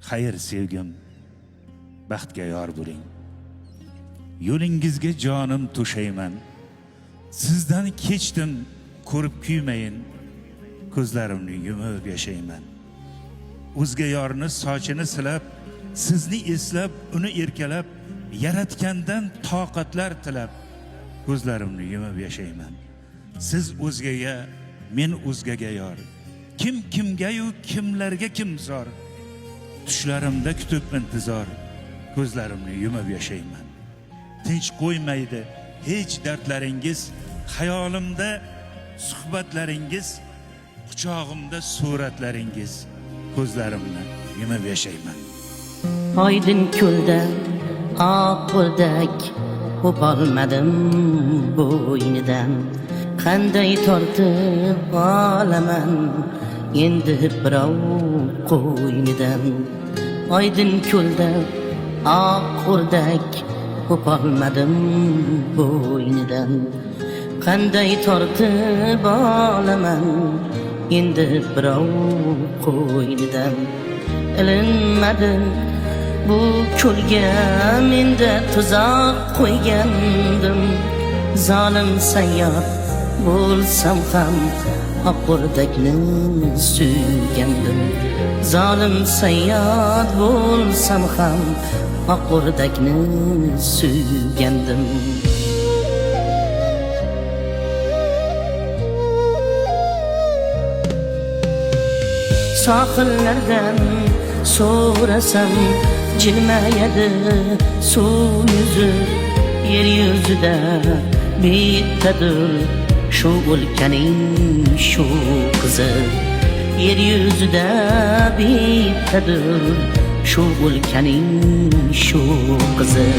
xayr sevgim, baxtga yor bo'ling. Yo'lingizga jonim to'shayman. Sizdan kechdim, ko'rib kuymayin. Ko'zlarimni yumib yashayman. O'zga yorni sochini silab, sizni eslab, uni erkalab, yaratgandan toqatlar tilab, ko'zlarimni yumib yashayman. Siz o'zgaga, men o'zgaga yor. Kim kimga-yu kimlarga kim zor. Tushlarimda kutib intizor, ko'zlarimni yumib yashayman. Tinch qo'ymaydi hech dardlaringiz, xayolimda suhbatlaringiz, quchog'imda suratlaringiz, ko'zlarimni yumib yashayman. Oydin ko'lda oq o'rdak o'polmadim bo'ynidan. Qanday tortib olaman endi birov qo'ynidan. Oydin ko'lda oq o'rdak o'polmadim bo'ynidan. Qanday tortib olaman endi birov qo'ynidan. Ilinmadi bu ko'lga menda tuzoq qo'ygandim. Zolim sayyod bo'lsam ham oq o'rdakni suygandim. Zolim sayyod bo'lsam ham oq o'rdakni suygandim. Sohillardan so'rasam jilmayadi suv yuzi. Yer yuzida bittadir shu o'lkaning shu qizi. Yer yuzida bittadir shu o'lkaning shu qizi.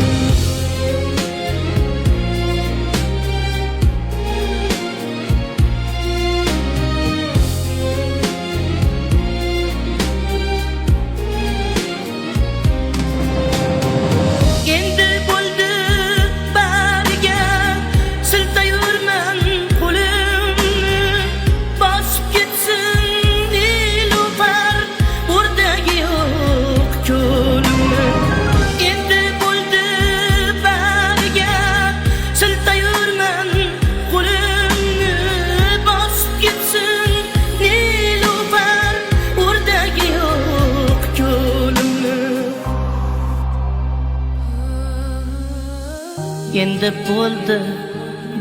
Endi bo'ldi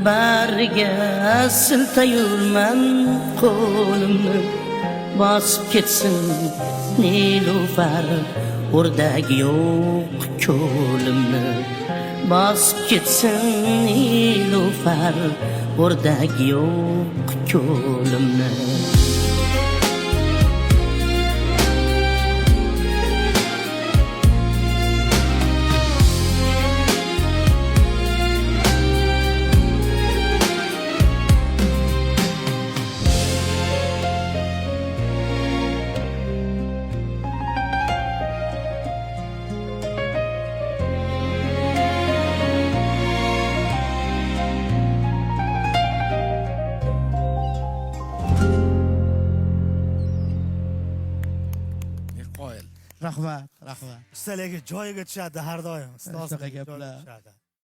bariga siltayurman qo'limni. Bosib ketsin nilufar o'rdagi yo'q ko'limni. Bosib ketsin nilufar o'rdagi yo'q ko'limni. Rahmat. Ustalarga joyiga tushadi har doim. Ustalarga gaplar.